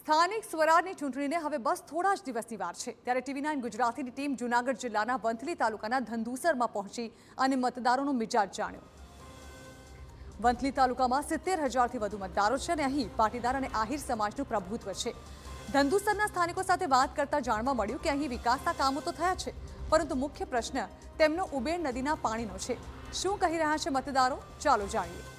સ્થાનિક સ્વરાજની ચૂંટણીને હવે બસ થોડા જ દિવસની વાર છે ત્યારે TV9 ગુજરાતીની ટીમ જૂનાગઢ જિલ્લાના વંથલી તાલુકાના ધંધુસરમાં પહોંચી અને મતદારોનો મિજાજ જાણ્યો। વંથલી તાલુકામાં 70,000થી વધુ મતદારો છે અને અહીં પાટીદાર અને આહિર સમાજનું પ્રભુત્વ છે। ધંધુસરના સ્થાનિકો સાથે વાત કરતા જાણવા મળ્યું કે અહીં વિકાસના કામો તો થયા છે, પરંતુ મુખ્ય પ્રશ્ન તેમનો ઉબેણ નદીના પાણીનો છે। શું કહી રહ્યા છે મતદારો, ચાલો જાણીએ।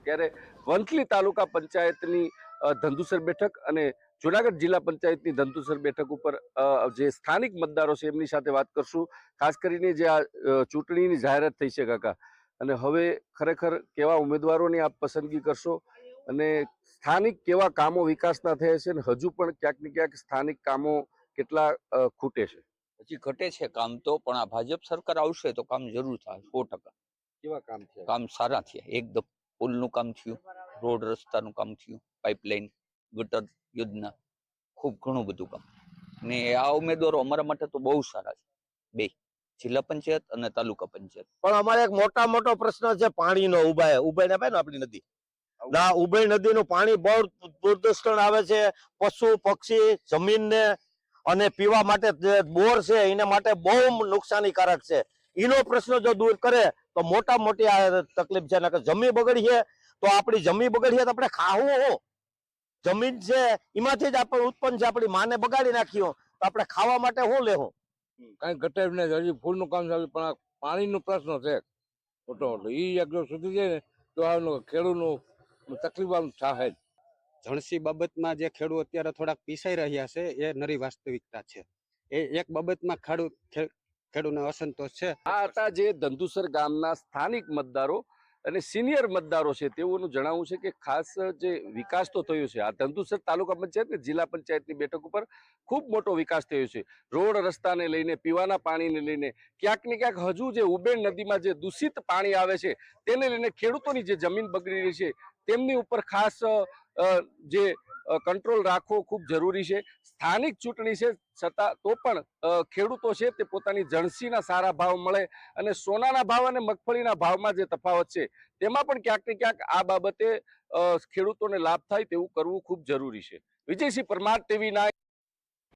ત્યારે વંથલી તાલુકા પંચાયતની ધંધુસર બેઠક અને જૂનાગઢ જિલ્લા પંચાયતની ધંધુસર બેઠક ઉપર જે સ્થાનિક મતદારો છે એમની સાથે વાત કરશું। ખાસ કરીને જે આ ચૂંટણીની જાહેરાત થઈ છે કાકા, અને હવે ખરેખર કેવા ઉમેદવારોની આપ પસંદગી કરશો અને સ્થાનિક કેવા કામો વિકાસના થયા છે અને હજુ પણ ક્યાંક ને ક્યાંક સ્થાનિક કામો કેટલા ખૂટે છે? હજી ઘટે છે કામ તો, પણ આ ભાજપ સરકાર આવશે તો કામ જરૂર થાય 100%। કેવા કામ થયા? કામ સારા થયા, એકદમ પુલનું કામ થયું, રોડ રસ્તાનું કામ થયું, પાઇપલાઇન, ગટર યોજના, ખૂબ ઘણું બધું કામ। ને આ ઉમેદવારો અમારા માટે તો બહુ સારા છે, બે જિલ્લા પંચાયત અને તાલુકા પંચાયત। પણ અમારે એક મોટો પ્રશ્ન છે પાણીનો। ઉબાઈને ભાઈ ને આપણી નદી ના ઉબાઈ નદીનું પાણી બહુ દુર્દર્શન આવે છે, પશુ પક્ષી જમીનને અને પીવા માટે બોર છે એના માટે બહુ નુકસાનીકારક છે। એનો પ્રશ્ન જો દૂર કરે તો મોટી આ તકલીફ છે। કે જમીન બગડી છે તો આપણી જમીન બગડી છે તો આપણે ખાવું હું? જમીન છે એમાંથી જ આપણે ઉત્પન્ન છે, આપણી માને બગાડી નાખ્યો તો આપણે ખાવા માટે શું લેવું? કઈ ઘટે ને હજી ફૂલનું કામ ચાલુ, પણ આ પાણીનો પ્રશ્ન છે મોટો એ એકદમ સુધી જાય ને તો આ ખેડૂતનું તકલીફ થાય। જણસી બાબતમાં જે ખેડૂત અત્યારે થોડાક પીસાઈ રહ્યા છે એ નરી વાસ્તવિકતા છે। એ એક બાબતમાં ખેડૂતને અસંતોષ છે। આ હતા જે ધંધુસર ગામના સ્થાનિક મતદારો અને સિનિયર મતદારો છે। તેઓનું જણાવવું છે કે ખાસ જે વિકાસ તો થયો છે, આ ધંધુસર તાલુકા પંચાયત કે જિલ્લા પંચાયતની બેઠક ઉપર ખૂબ મોટો વિકાસ થયો છે। રોડ રસ્તાને લઈને, પીવાના પાણીને લઈને, ક્યાંક ને ક્યાંક હજુ જે ઉબેણ નદીમાં જે દૂષિત પાણી આવે છે તેને લઈને ખેડૂતોની જે જમીન બગડી રહી છે તેમની ઉપર ખાસ જે કંટ્રોલ રાખવો ખૂબ જરૂરી છે। સ્થાનિક ચૂંટણી છે છતાં તો પણ ખેડૂતો છે તે પોતાની જણસીના સારા ભાવ મળે અને સોનાના ભાવ અને મગફળીના ભાવમાં જે તફાવત છે તેમાં પણ ક્યાંક ને ક્યાંક આ બાબતે ખેડૂતોને લાભ થાય તેવું કરવું ખૂબ જરૂરી છે। વિજયસિંહ પરમાર, TV9।